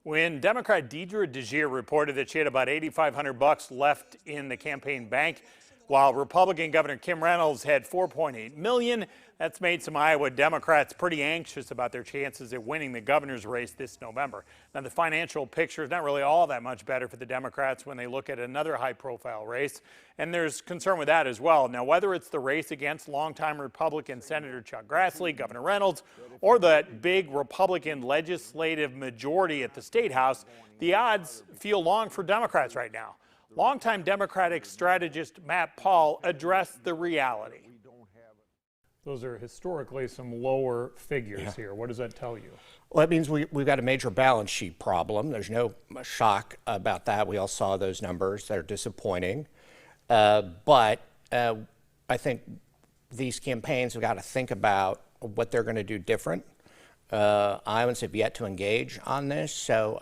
When Democrat Deidre DeGier reported that she had about $8,500 left in the campaign bank, while Republican Governor Kim Reynolds had $4.8 million, that's made some Iowa Democrats pretty anxious about their chances at winning the governor's race this November. Now, the financial picture is not really all that much better for the Democrats when they look at another high-profile race, and there's concern with that as well. Now, whether it's the race against longtime Republican Senator Chuck Grassley, Governor Reynolds, or that big Republican legislative majority at the State House, the odds feel long for Democrats right now. Longtime Democratic strategist Matt Paul addressed the reality. Those are historically some lower figures here. What does that tell you? Well, that means we've got a major balance sheet problem. There's no shock about that. We all saw those numbers. They're disappointing. But I think these campaigns have got to think about what they're going to do different. Iowans have yet to engage on this. So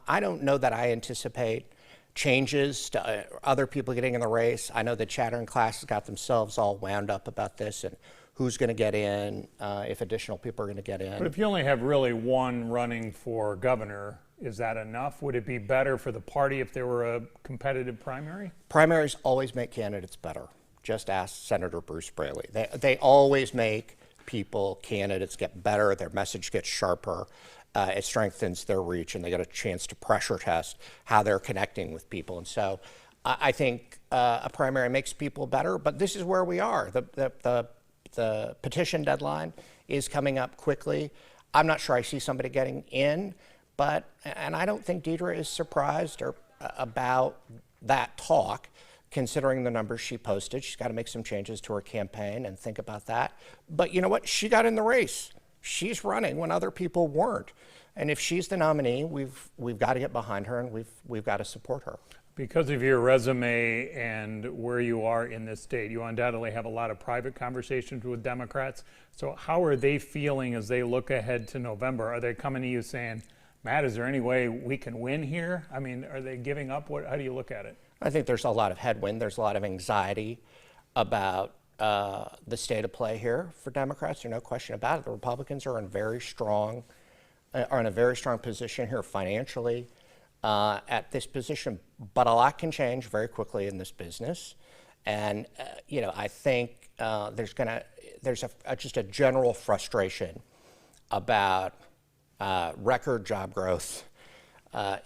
I don't know that I anticipate changes to other people getting in the race. I know the Chattering class has got themselves all wound up about this and who's going to get in, if additional people are going to get in. But if you only have really one running for governor, is that enough? Would it be better for the party if there were a competitive primary? Primaries always make candidates better. Just ask Senator Bruce Braley. They always make candidates get better, their message gets sharper. It strengthens their reach, and they get a chance to pressure test how they're connecting with people. And so I think a primary makes people better, but this is where we are. The petition deadline is coming up quickly. I'm not sure I see somebody getting in, and I don't think Deidre is surprised about that talk, considering the numbers she posted. She's got to make some changes to her campaign and think about that. But you know what? She got in the race. She's running when other people weren't. And if she's the nominee, we've got to get behind her, and we've got to support her. Because of your resume and where you are in this state, you undoubtedly have a lot of private conversations with Democrats. So how are they feeling as they look ahead to November? Are they coming to you saying, Matt, is there any way we can win here? I mean, are they giving up? How do you look at it? I think there's a lot of headwind. There's a lot of anxiety about the state of play here for Democrats. There's no question about it. The Republicans are in a very strong position here financially at this position, but a lot can change very quickly in this business. And I think there's just a general frustration about record job growth.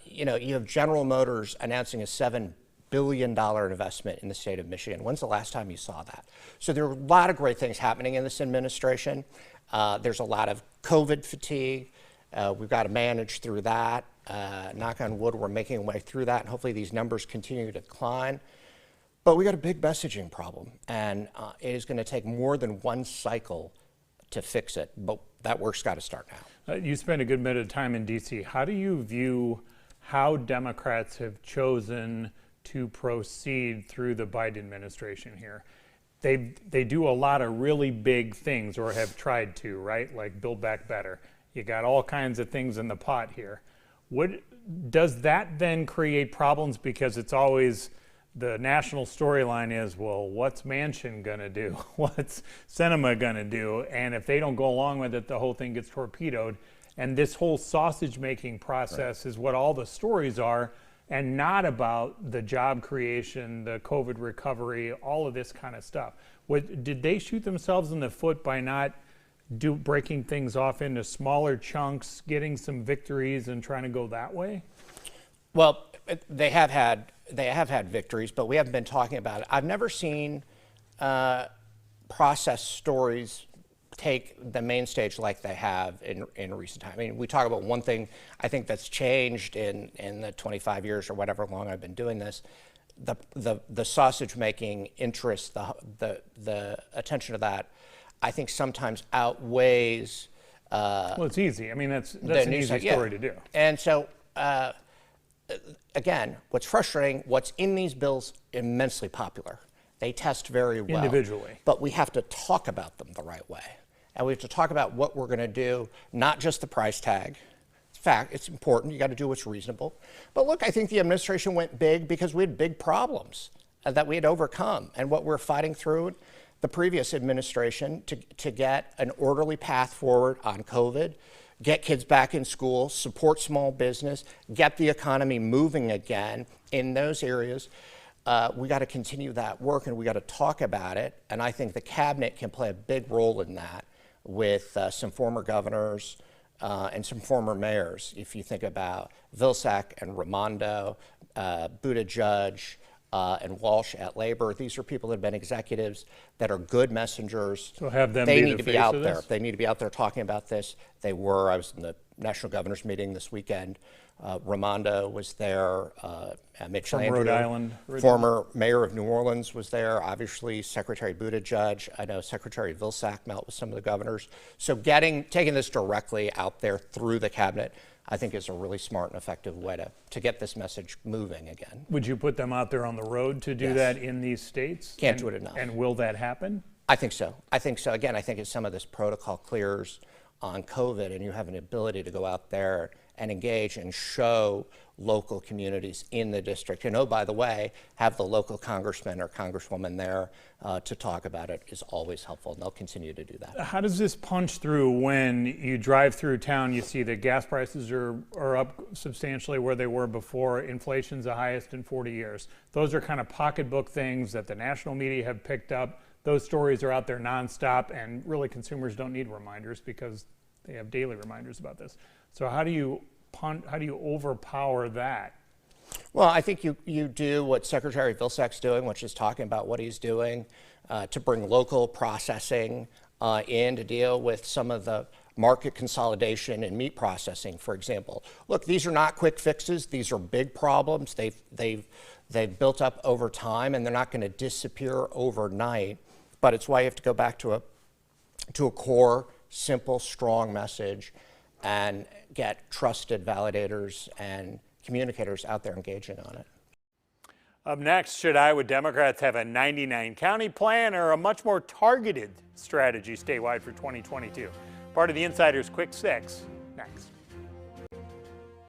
You have General Motors announcing a $7 billion investment in the state of Michigan. When's the last time you saw that? So there are a lot of great things happening in this administration. There's a lot of COVID fatigue. We've got to manage through that. Knock on wood, we're making our way through that, and hopefully these numbers continue to decline. But we got a big messaging problem, and it is going to take more than one cycle to fix it. But that work's got to start now. You spent a good bit of time in D.C. How do you view how Democrats have chosen to proceed through the Biden administration here? They do a lot of really big things, or have tried to, right? Like Build Back Better. You got all kinds of things in the pot here. Does that then create problems? Because it's always the national storyline is, well, what's Manchin going to do? What's Sinema going to do? And if they don't go along with it, the whole thing gets torpedoed. And this whole sausage-making process is what all the stories are, and not about the job creation, the COVID recovery, all of this kind of stuff. Did they shoot themselves in the foot by not breaking things off into smaller chunks, getting some victories, and trying to go that way? Well, they have had victories, but we haven't been talking about it. I've never seen process stories take the main stage like they have in recent time. I mean, we talk about one thing I think that's changed in the 25 years or whatever long I've been doing this. The sausage making interest, the attention to that, I think sometimes outweighs. Well, it's easy. I mean, that's an easy story to do. And so, again, what's frustrating, what's in these bills, immensely popular. They test very well. Individually. But we have to talk about them the right way. And we have to talk about what we're going to do, not just the price tag. It's fact, it's important. You got to do what's reasonable. But look, I think the administration went big because we had big problems that we had overcome. And what we're fighting through the previous administration to get an orderly path forward on COVID, get kids back in school, support small business, get the economy moving again in those areas. We got to continue that work, and we got to talk about it. And I think the cabinet can play a big role in that with some former governors and some former mayors. If you think about Vilsack and Raimondo, Buttigieg, and Walsh at Labor, these are people that have been executives that are good messengers. So have them they be need the to be face out of there. this? They need to be out there talking about this. They were. I was in the National Governors meeting this weekend. Raimondo was there. Mitch From Landrieu, Rhode Island originally. former mayor of New Orleans, was there. Obviously, Secretary Buttigieg. I know Secretary Vilsack met with some of the governors. So taking this directly out there through the cabinet, I think is a really smart and effective way to get this message moving again. Would you put them out there on the road to do Yes. that in these states? Can't do it enough. And will that happen? I think so. I think so. Again, I think as some of this protocol clears on COVID and you have an ability to go out there and engage and show local communities in the district, and oh, by the way, have the local congressman or congresswoman there to talk about it is always helpful, and they'll continue to do that. How does this punch through when you drive through town, you see that gas prices are up substantially where they were before, inflation's the highest in 40 years. Those are kind of pocketbook things that the national media have picked up. Those stories are out there nonstop, and really consumers don't need reminders because they have daily reminders about this. So how do you overpower that? Well, I think you do what Secretary Vilsack's doing, which is talking about what he's doing to bring local processing in to deal with some of the market consolidation in meat processing, for example. Look, these are not quick fixes. These are big problems. They've built up over time, and they're not going to disappear overnight. But it's why you have to go back to a core, simple, strong message and get trusted validators and communicators out there engaging on it. Up next, should Iowa Democrats have a 99-county plan or a much more targeted strategy statewide for 2022? Part of the Insider's Quick Six, next.